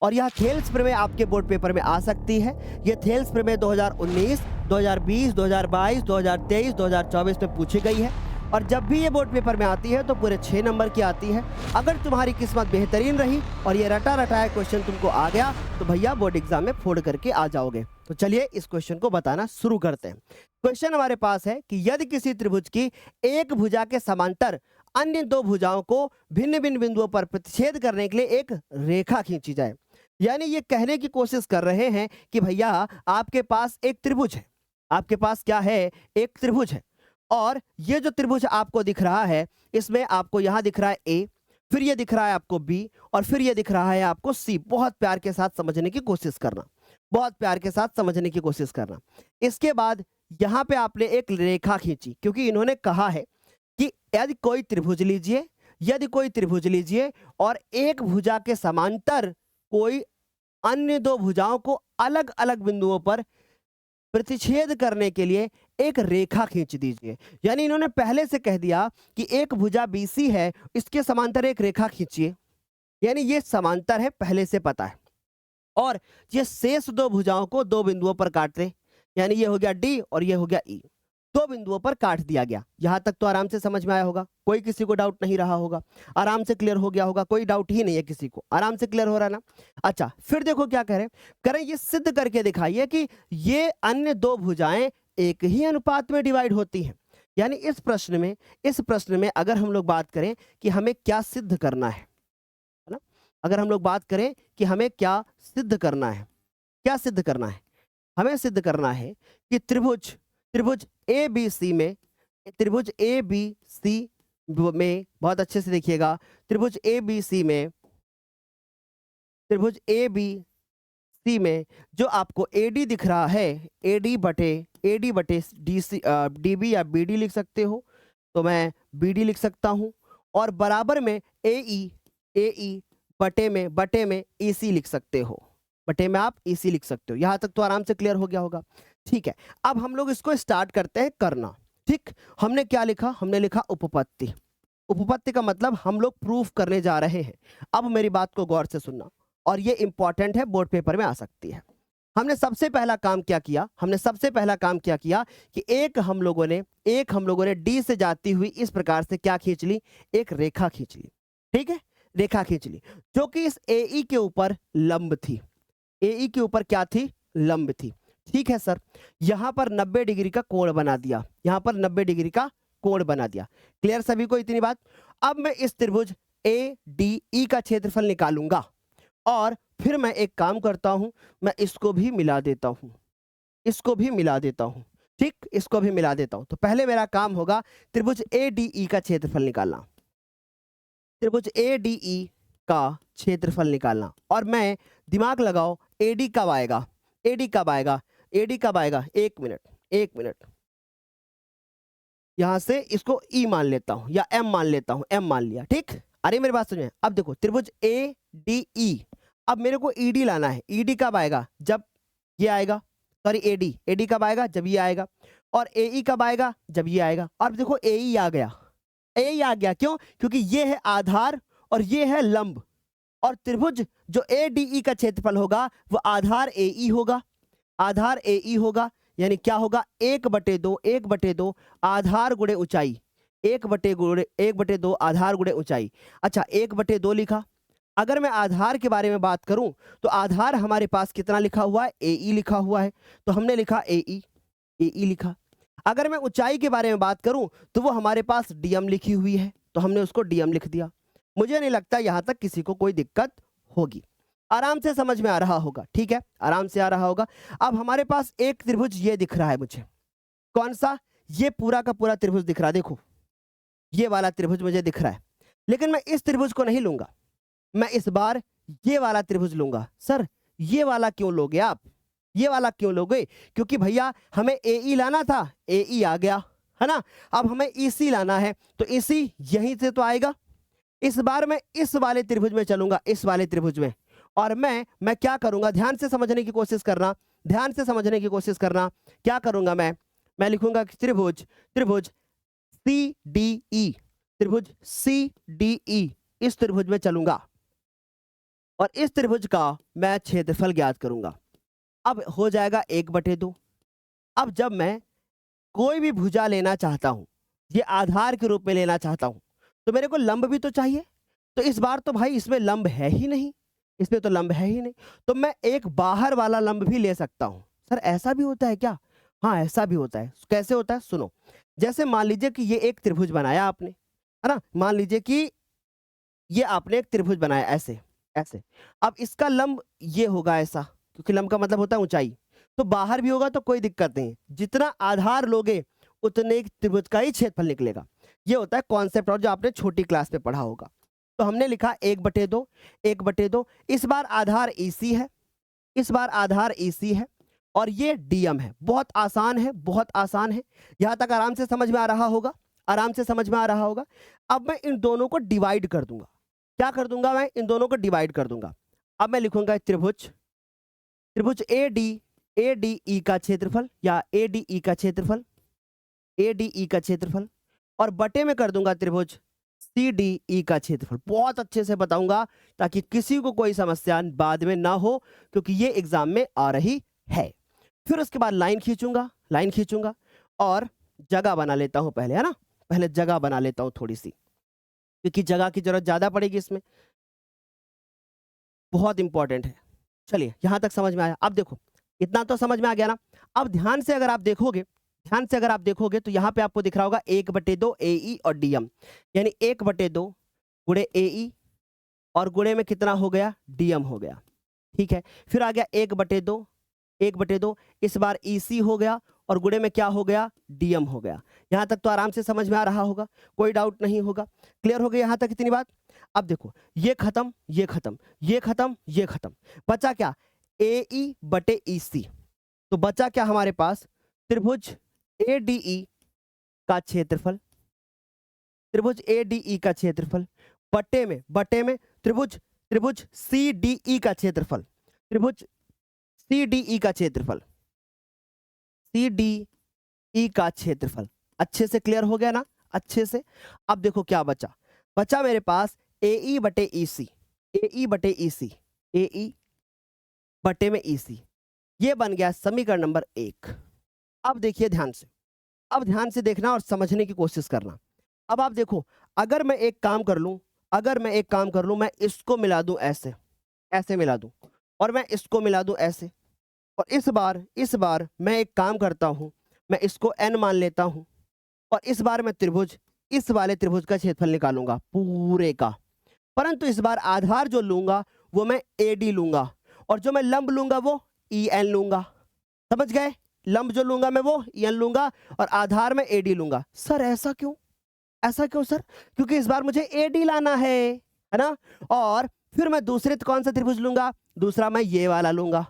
और यह थेल्स प्रमेय आपके बोर्ड पेपर में आ सकती है। ये थेल्स प्रमेय 2019, 2020, 2022, 2023, 2024 में पूछी गई है और जब भी ये बोर्ड पेपर में आती है तो पूरे 6 नंबर की आती है। अगर तुम्हारी किस्मत बेहतरीन रही और ये रटा रटाया क्वेश्चन तुमको आ गया तो भैया बोर्ड एग्जाम में फोड़ करके आ जाओगे। तो चलिए इस क्वेश्चन को बताना शुरू करते हैं। क्वेश्चन हमारे पास है कि यदि किसी त्रिभुज की एक भुजा के समांतर अन्य दो भुजाओं को भिन्न भिन्न बिंदुओं पर प्रतिच्छेद करने के लिए एक रेखा खींची जाए। यानी ये कहने की कोशिश कर रहे हैं कि भैया आपके पास एक त्रिभुज है, आपके पास क्या है, एक त्रिभुज है और ये जो त्रिभुज आपको दिख रहा है इसमें आपको यहां दिख रहा है ए, फिर ये दिख रहा है आपको बी और फिर ये दिख रहा है आपको सी। बहुत प्यार के साथ समझने की कोशिश करना, बहुत प्यार के साथ समझने की कोशिश करना। इसके बाद यहां पे आपने एक रेखा खींची क्योंकि इन्होंने कहा है कि यदि कोई त्रिभुज लीजिए, यदि कोई त्रिभुज लीजिए और एक भुजा के समांतर कोई अन्य दो भुजाओं को अलग अलग बिंदुओं पर प्रतिच्छेद करने के लिए एक रेखा खींच दीजिए। यानी इन्होंने पहले से कह दिया कि एक भुजा BC है, इसके समांतर एक रेखा खींचिए। यानी ये समांतर है, पहले से पता है और ये शेष दो भुजाओं को दो बिंदुओं पर काट दे। यानी ये हो गया D और ये हो गया E, दो बिंदुओं पर काट दिया गया। यहां तक तो आराम से समझ में आया होगा, कोई किसी को डाउट नहीं रहा होगा, आराम से क्लियर हो गया होगा, कोई डाउट ही नहीं है किसी को, आराम से क्लियर हो रहा है ना। अच्छा फिर देखो क्या करें ये सिद्ध करके दिखाइए कि ये अन्य दो भुजाएं एक ही अनुपात में डिवाइड होती हैं। यानी इस प्रश्न में अगर हम लोग बात करें कि हमें क्या सिद्ध करना है ना, अगर हम लोग बात करें कि हमें क्या सिद्ध करना है, क्या सिद्ध करना है, हमें सिद्ध करना है कि त्रिभुज ABC में, त्रिभुज ABC में बहुत अच्छे से देखिएगा, त्रिभुज ABC में, त्रिभुज ABC में जो आपको AD दिख रहा है, AD बटे DC, DB या BD लिख सकते हो, तो मैं BD लिख सकता हूं और बराबर में AE बटे में EC लिख सकते हो, बटे में आप EC लिख सकते हो। यहां तक तो आराम से क्लियर हो गया होगा। ठीक है, अब हम लोग इसको स्टार्ट करते हैं करना। ठीक, हमने क्या लिखा, हमने लिखा उपपत्ति। उपपत्ति का मतलब हम लोग प्रूफ करने जा रहे हैं। अब मेरी बात को गौर से सुनना और ये इंपॉर्टेंट है, बोर्ड पेपर में आ सकती है। हमने सबसे पहला काम क्या किया, हमने सबसे पहला काम क्या किया कि एक हम लोगों ने डी से जाती हुई इस प्रकार से क्या खींच ली, एक रेखा खींच ली। ठीक है, रेखा खींच ली जो कि इस AE के ऊपर लंब थी, AE के ऊपर क्या थी, लंब थी। ठीक है सर, यहां पर 90 डिग्री का कोण बना दिया, यहां पर 90 डिग्री का कोण बना दिया। क्लियर सभी को इतनी बात। अब मैं इस त्रिभुज ADE का क्षेत्रफल निकालूंगा और फिर मैं एक काम करता हूं, मैं इसको भी मिला देता हूं, इसको भी मिला देता हूं। ठीक, इसको भी मिला देता हूं। तो पहले मेरा काम होगा त्रिभुज ADE का क्षेत्रफल निकालना, त्रिभुज ADE का क्षेत्रफल निकालना। और मैं दिमाग लगाओ, AD कब आएगा, AD कब आएगा, AD कब आएगा, एक मिनट, यहां से इसको E मान लेता हूं या M मान लेता हूं, M मान लिया। ठीक, अरे मेरी बात सुनिए, अब देखो त्रिभुज ADE, अब मेरे को ED लाना है। ED कब आएगा, जब ये आएगा, सॉरी AD कब आएगा, जब ये आएगा। और AE कब आएगा, जब ये आएगा। और देखो AE आ गया, AE आ गया, क्यों, क्योंकि ये है आधार और ये है लंब। और त्रिभुज जो ADE का क्षेत्रफल होगा वो आधार AE होगा, आधार AE होगा। यानी क्या होगा, 1/2 आधार गुणे ऊंचाई, 1/2 आधार गुणे ऊंचाई। अच्छा 1/2 लिखा। अगर मैं आधार के बारे में बात करूं तो आधार हमारे पास कितना लिखा हुआ है, AE लिखा हुआ है, तो हमने लिखा AE लिखा। अगर मैं ऊंचाई के बारे में बात करूं तो वो हमारे पास DM लिखी हुई है, तो हमने उसको DM लिख दिया। मुझे नहीं लगता यहां तक किसी को कोई दिक्कत होगी, आराम से समझ में आ रहा होगा। ठीक है, आराम से आ रहा होगा। अब हमारे पास एक त्रिभुज ये दिख रहा है मुझे, कौन सा, ये पूरा का पूरा त्रिभुज दिख रहा है। देखो ये वाला त्रिभुज मुझे दिख रहा है, लेकिन मैं इस त्रिभुज को नहीं लूंगा, मैं इस बार ये वाला त्रिभुज लूंगा। सर ये वाला क्यों लोगे आप, ये वाला क्यों लोगे, क्योंकि भैया हमें AE लाना था, AE आ गया है ना। अब हमें EC लाना है, तो EC यहीं से तो आएगा। इस बार मैं इस वाले त्रिभुज में चलूंगा, इस वाले त्रिभुज में, और मैं क्या करूंगा, ध्यान से समझने की कोशिश करना, ध्यान से समझने की कोशिश करना। क्या करूंगा मैं लिखूंगा कि त्रिभुज CDE, त्रिभुज CDE, इस त्रिभुज में चलूंगा और इस त्रिभुज का मैं क्षेत्रफल ज्ञात करूंगा। अब हो जाएगा 1/2। अब जब मैं कोई भी भुजा लेना चाहता हूं, ये आधार के रूप में लेना चाहता हूं, तो मेरे को लंब भी तो चाहिए। तो इस बार तो भाई इसमें लंब है ही नहीं, इसमें तो लंब है ही नहीं, तो मैं एक बाहर वाला लंब भी ले सकता हूं। सर ऐसा भी होता है क्या? हाँ ऐसा भी होता है। कैसे होता है सुनो। जैसे मान लीजिए कि ये एक त्रिभुज बनाया आपने, है ना, मान लीजिए कि ये आपने एक त्रिभुज बनाया ऐसे ऐसे। अब इसका लंब ये होगा ऐसा, क्योंकि लंब का मतलब होता है ऊंचाई, तो बाहर भी होगा तो कोई दिक्कत नहीं, जितना आधार लोगे उतने त्रिभुज का ही क्षेत्रफल निकलेगा। ये होता है कॉन्सेप्ट, और जो आपने छोटी क्लास में पढ़ा होगा। तो हमने लिखा 1/2, 1/2। इस बार आधार EC है, इस बार आधार EC है, और ये DM है। बहुत आसान है, बहुत आसान है। यहां तक आराम से समझ में आ रहा होगा, आराम से समझ में आ रहा होगा। अब मैं इन दोनों को डिवाइड कर दूंगा। क्या कर दूंगा? मैं इन दोनों को डिवाइड कर दूंगा। अब मैं लिखूंगा त्रिभुज, त्रिभुज ADE का क्षेत्रफल, या ADE का क्षेत्रफल, ADE का क्षेत्रफल, और बटे में कर दूंगा त्रिभुज CDE का क्षेत्रफल। बहुत अच्छे से बताऊंगा ताकि किसी को कोई समस्या बाद में ना हो, क्योंकि ये एग्जाम में आ रही है। फिर उसके बाद लाइन खींचूंगा, लाइन खींचूंगा, और जगह बना लेता हूं पहले, है ना, पहले जगह बना लेता हूं थोड़ी सी, क्योंकि जगह की जरूरत ज्यादा पड़ेगी इसमें, बहुत इंपॉर्टेंट है। चलिए यहां तक समझ में आया। अब देखो इतना तो समझ में आ गया ना। अब ध्यान से अगर आप देखोगे, ध्यान से अगर आप देखोगे तो यहाँ पे आपको दिख रहा होगा 1/2 AE और DM, यानी 1/2 गुणे AE, और गुणे में कितना हो गया? DM हो गया। ठीक है, फिर आ गया 1/2, 1/2, इस बार EC हो गया, और गुणे में क्या हो गया? DM हो गया। यहां तक तो आराम से समझ में आ रहा होगा, कोई डाउट नहीं होगा। क्लियर हो गया यहां तक इतनी बात? अब देखो ये खत्म, ये खत्म, ये खत्म, ये खत्म, बचा क्या? AE/EC। तो बचा क्या हमारे पास? त्रिभुज ADE का क्षेत्रफल, त्रिभुज ADE का क्षेत्रफल, बटे में त्रिभुज त्रिभुज CDE का क्षेत्रफल, त्रिभुज CDE का क्षेत्रफल, CDE का क्षेत्रफल। अच्छे से क्लियर हो गया ना? अच्छे से। अब देखो क्या बचा, बचा मेरे पास AE/EC, AE/EC, AE बटे में EC। ये बन गया समीकरण नंबर 1। अब देखिए ध्यान से, अब ध्यान से देखना और समझने की कोशिश करना। अब आप देखो, अगर मैं एक काम कर लूं, अगर मैं एक काम कर लूं, मैं इसको मिला दूं ऐसे, ऐसे मिला दूं, और मैं इसको मिला दूं ऐसे, और इस बार मैं एक काम करता हूं, मैं इसको n मान लेता हूं, और इस बार मैं त्रिभुज, इस वाले त्रिभुज का क्षेत्रफल निकालूंगा पूरे का। परंतु इस बार आधार जो लूंगा वो मैं AD लूंगा, और जो मैं लंब लूंगा वो EN लूंगा। समझ गए? लंब जो लूंगा मैं वो EN लूंगा, और आधार में AD लूंगा। सर ऐसा क्यों? ऐसा क्यों सर? क्योंकि इस बार मुझे AD लाना है ना। और फिर मैं दूसरे कौन सा त्रिभुज लूंगा? दूसरा मैं ये वाला लूंगा,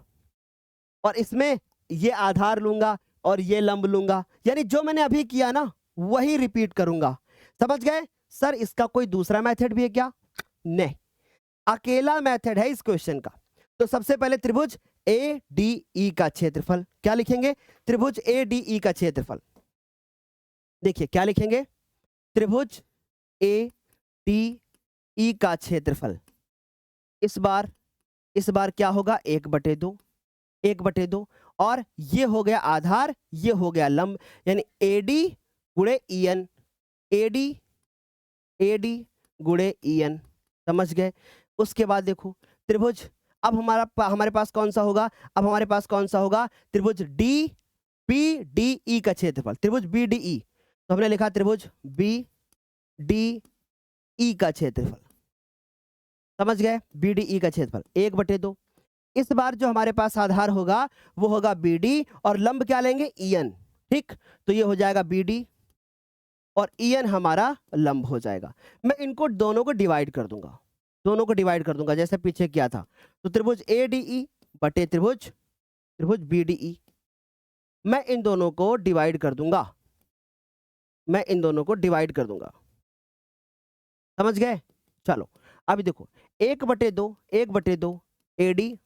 और इसमें ये आधार लूंगा और ये लंब लूंगा, यानी जो मैंने अभी किया ना वही रिपीट करूंगा। समझ गए? सर इसका कोई दूसरा मेथड भी है क्या? नहीं, अकेला मेथड है इस क्वेश्चन का। तो सबसे पहले त्रिभुज ADE का क्षेत्रफल, क्या लिखेंगे? त्रिभुज ADE का क्षेत्रफल। देखिए क्या लिखेंगे? त्रिभुज ADE का क्षेत्रफल। इस बार क्या होगा? 1/2, 1/2, और ये हो गया आधार, ये हो गया लंब, यानी AD गुणे EN, AD गुणे EN। समझ गए? उसके बाद देखो त्रिभुज, अब हमारे पास कौन सा होगा? अब हमारे पास कौन सा होगा? त्रिभुज BDE का क्षेत्रफल, त्रिभुज BDE। तो हमने लिखा त्रिभुज BDE का क्षेत्रफल। समझ गए? BDE का क्षेत्रफल 1/2। इस बार जो हमारे पास आधार होगा वो होगा BD, और लंब क्या लेंगे? EN। ठीक, तो ये हो जाएगा BD, और EN हमारा लंब हो जाएगा। मैं इनको दोनों को डिवाइड कर दूंगा, दोनों को डिवाइड कर दूंगा जैसे पीछे किया था। तो त्रिभुज ADE बटे त्रिभुज BDE, मैं इन दोनों को डिवाइड कर दूंगा, मैं इन दोनों को डिवाइड कर दूंगा। समझ गए? चलो अभी देखो 1/2 AD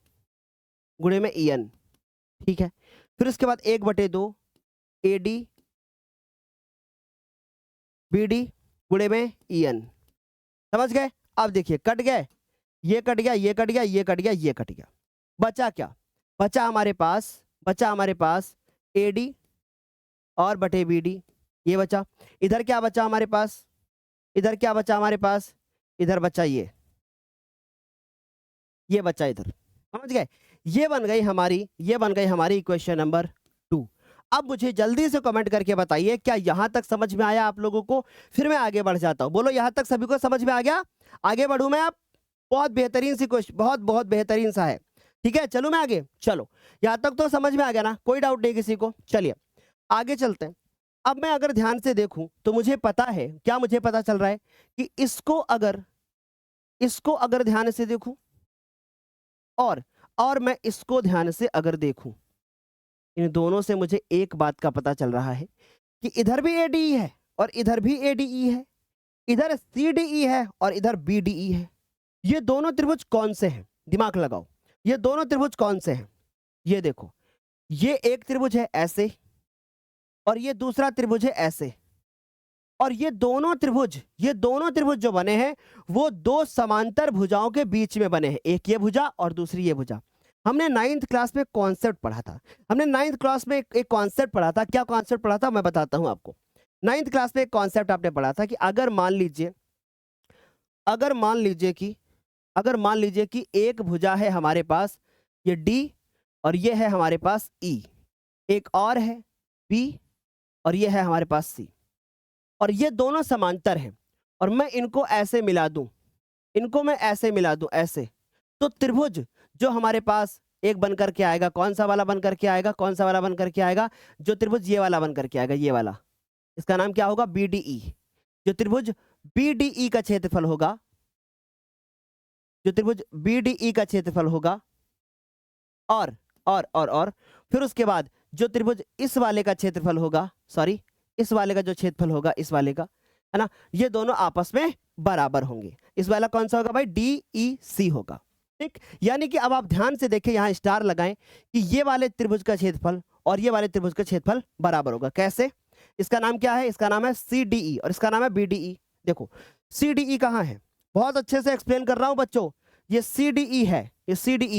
गुणे में EN। ठीक है, फिर उसके बाद 1/2 AD BD गुणे में EN। समझ गए? अब देखिए कट गए, ये कट गया, ये कट गया, ये कट गया, ये कट गया। बचा क्या? बचा हमारे पास AD और बटे BD, ये बचा। इधर क्या बचा हमारे पास? इधर क्या बचा हमारे पास? इधर बचा ये बचा इधर। समझ गए? ये बन गई हमारी इक्वेशन नंबर 2। अब मुझे जल्दी से कमेंट करके बताइए क्या यहां तक समझ में आया आप लोगों को? फिर मैं आगे बढ़ जाता हूं। बोलो यहां तक सभी को समझ में आ गया? आगे बढ़ूं मैं? आप बहुत बेहतरीन सी क्वेश्चन, बहुत बहुत बेहतरीन सा है। ठीक है, चलो मैं आगे। चलो यहां तक तो समझ में आ गया ना? कोई डाउट नहीं किसी को? चलिए आगे चलते हैं। अब मैं अगर ध्यान से देखूं तो मुझे पता है, क्या मुझे पता चल रहा है कि इसको अगर ध्यान से देखूं और मैं इसको ध्यान से अगर देखूं, इन दोनों से मुझे एक बात का पता चल रहा है कि इधर भी ADE है और इधर भी ADE है, इधर CDE है और इधर BDE है। ये दोनों त्रिभुज कौन से हैं? दिमाग लगाओ, ये दोनों त्रिभुज कौन से हैं? ये देखो, ये एक त्रिभुज है ऐसे और ये दूसरा त्रिभुज है ऐसे। और ये दोनों त्रिभुज जो बने हैं वो दो समांतर भुजाओं के बीच में बने हैं, एक ये भुजा और दूसरी ये भुजा। हमने 9th क्लास में कॉन्सेप्ट पढ़ा था। हमने 9th क्लास में एक कॉन्सेप्ट पढ़ा था। क्या कॉन्सेप्ट पढ़ा था मैं बताता हूं आपको। 9th क्लास में एक कॉन्सेप्ट आपने पढ़ा था कि अगर मान लीजिए कि एक भुजा है हमारे पास ये D और ये है हमारे पास E, एक और है B और ये है हमारे पास C, और ये दोनों समांतर हैं और मैं इनको ऐसे मिला दूं, ऐसे, तो त्रिभुज जो हमारे पास एक बन करके आएगा, कौन सा वाला बन करके आएगा? जो त्रिभुज ये वाला बन करके आएगा, ये वाला, इसका नाम क्या होगा? BDE। जो त्रिभुज BDE का क्षेत्रफल होगा, और फिर उसके बाद जो त्रिभुज इस वाले का क्षेत्रफल होगा, सॉरी इस वाले का जो क्षेत्रफल होगा, इस वाले का, है ना, ये दोनों आपस में बराबर होंगे। इस वाला कौन सा होगा भाई? DEC होगा। ठीक, यानी कि अब आप ध्यान से देखें, यहां स्टार लगाएं कि ये वाले त्रिभुज का क्षेत्रफल और ये वाले त्रिभुज का क्षेत्रफल बराबर होगा। कैसे? इसका नाम क्या है? इसका नाम है CDE और इसका नाम है BDE। देखो CDE कहां है? बहुत अच्छे से एक्सप्लेन कर रहा हूं बच्चों। ये CDE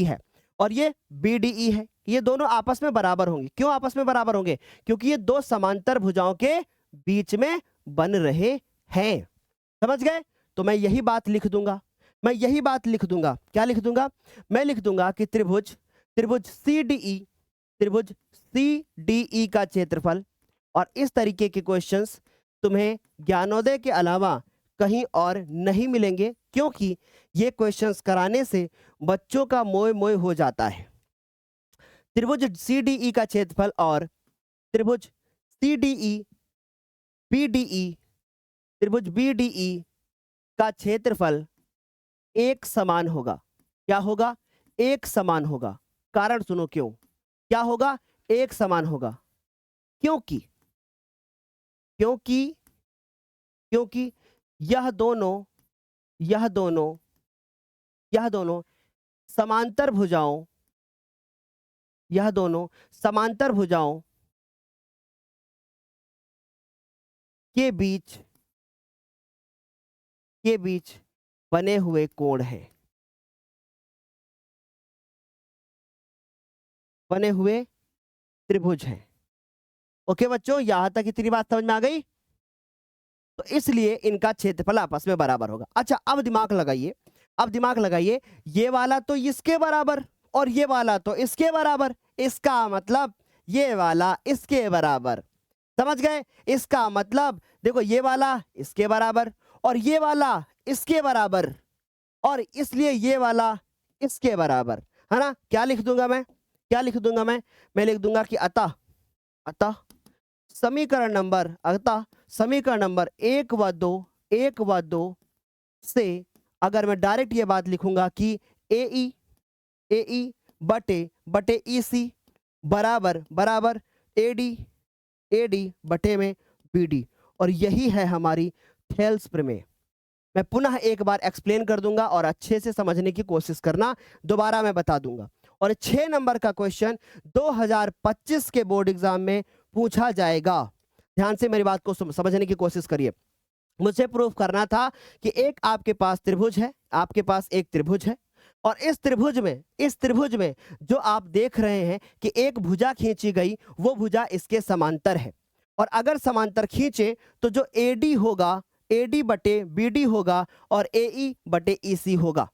है और ये BDE है। ये दोनों आपस में बराबर होंगे। क्यों आपस में बराबर होंगे? क्योंकि ये दो समांतर भुजाओं के बीच में बन रहे हैं। समझ गए? तो मैं यही बात लिख दूंगा। क्या लिख दूंगा? मैं लिख दूंगा कि त्रिभुज CDE का क्षेत्रफल, और इस तरीके के क्वेश्चंस तुम्हें ज्ञानोदय के अलावा कहीं और नहीं मिलेंगे, क्योंकि ये क्वेश्चंस कराने से बच्चों का मोह हो जाता है। त्रिभुज CDE का क्षेत्रफल और त्रिभुज BDE का क्षेत्रफल एक समान होगा। क्या होगा? एक समान होगा। कारण सुनो क्यों। क्या होगा? एक समान होगा। क्योंकि यह दोनों समांतर भुजाओं के बीच बने हुए कोण हैं, बने हुए त्रिभुज हैं। ओके बच्चों, यहां तक इतनी बात समझ में आ गई? तो इसलिए इनका क्षेत्रफल आपस में बराबर होगा। अच्छा अब दिमाग लगाइए, ये वाला तो इसके बराबर और ये वाला तो इसके बराबर, इसका मतलब ये वाला इसके बराबर। समझ गए? इसका मतलब देखो, ये वाला इसके बराबर और ये वाला इसके बराबर, और इसलिए ये वाला इसके बराबर, है ना। क्या लिख दूंगा मैं? मैं लिख दूंगा कि अतः समीकरण नंबर 1 व 2 से अगर मैं डायरेक्ट ये बात लिखूंगा कि AE बटे EC बराबर AD बटे में BD, और यही है हमारी थेल्स प्रमेय। मैं पुनः एक बार एक्सप्लेन कर दूंगा और अच्छे से समझने की कोशिश करना, दोबारा मैं बता दूंगा। और 6 नंबर का क्वेश्चन 2025 के बोर्ड एग्जाम में पूछा जाएगा। ध्यान से मेरी बात को समझने की कोशिश करिए। मुझे प्रूफ करना था कि एक आपके पास त्रिभुज है, आपके पास एक त्रिभुज है, और इस त्रिभुज में जो आप देख रहे हैं कि एक भुजा खींची गई, वो भुजा इसके समांतर है। और अगर समांतर खींचे तो जो AD होगा, AD बटे BD होगा और AE बटे EC होगा।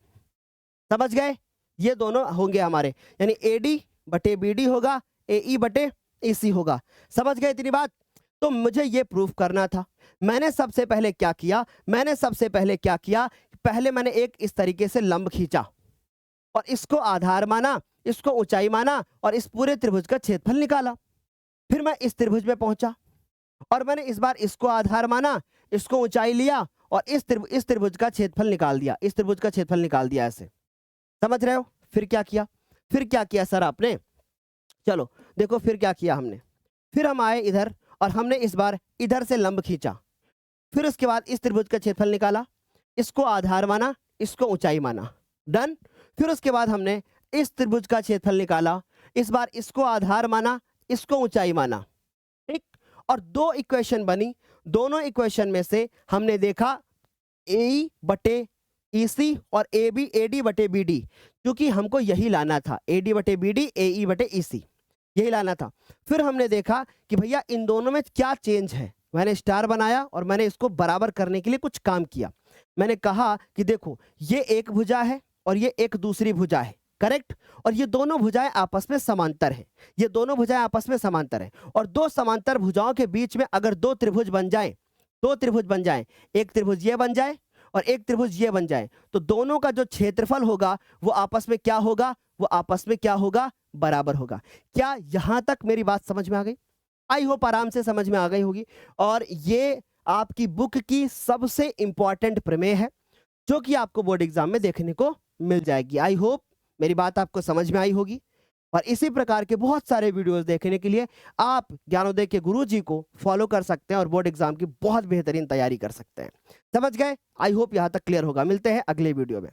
समझ गए? ये दोनों होंगे हमारे, यानी AD बटे BD होगा, AE बटे EC होगा। समझ गए इतनी बात? तो मुझे ये प्रूफ करना था। मैंने सबसे पहले क्या किया, पहले मैंने एक इस तरीके से लंब खींचा और इसको आधार माना, इसको ऊंचाई माना और इस पूरे त्रिभुज का क्षेत्रफल निकाला। फिर मैं इस त्रिभुज में पहुंचा और मैंने इस बार इसको आधार माना, इसको ऊंचाई लिया और इस त्रिभुज का क्षेत्रफल निकाल दिया, इस त्रिभुज का क्षेत्रफल निकाल दिया ऐसे। समझ रहे हो? फिर क्या किया सर आपने? चलो देखो फिर क्या किया हमने। फिर हम आए इधर और हमने इस बार इधर से लंब खींचा। फिर उसके बाद इस त्रिभुज का क्षेत्रफल निकाला, इसको आधार माना, इसको ऊंचाई माना। डन। फिर उसके बाद हमने इस त्रिभुज का क्षेत्रफल निकाला, इस बार इसको आधार माना, इसको ऊंचाई माना। ठीक। और दो इक्वेशन बनी, दोनों इक्वेशन में से हमने देखा AE बटे EC और AD बटे BD, क्योंकि हमको यही लाना था, AD बटे BD, AE बटे EC, यही लाना था। फिर हमने देखा कि भैया इन दोनों में क्या चेंज है। मैंने स्टार बनाया और मैंने इसको बराबर करने के लिए कुछ काम किया। मैंने कहा कि देखो ये एक भुजा है और ये एक दूसरी भुजा है, करेक्ट, और ये दोनों भुजाएं आपस में समांतर हैं, ये दोनों भुजाएं आपस में समांतर हैं। और दो समांतर भुजाओं के बीच में अगर दो त्रिभुज बन जाएं, एक त्रिभुज ये बन जाए और एक त्रिभुज ये बन जाए, तो दोनों का जो क्षेत्रफल होगा वो आपस में क्या होगा, बराबर होगा। क्या यहां तक मेरी बात समझ में आ गई? आई होप आराम से समझ में आ गई होगी। और ये आपकी बुक की सबसे इंपॉर्टेंट प्रमेय है जो कि आपको बोर्ड एग्जाम में देखने को मिल जाएगी। आई होप मेरी बात आपको समझ में आई होगी। और इसी प्रकार के बहुत सारे वीडियोस देखने के लिए आप ज्ञानोदय के गुरुजी को फॉलो कर सकते हैं और बोर्ड एग्जाम की बहुत बेहतरीन तैयारी कर सकते हैं। समझ गए? आई होप यहां तक क्लियर होगा। मिलते हैं अगले वीडियो में।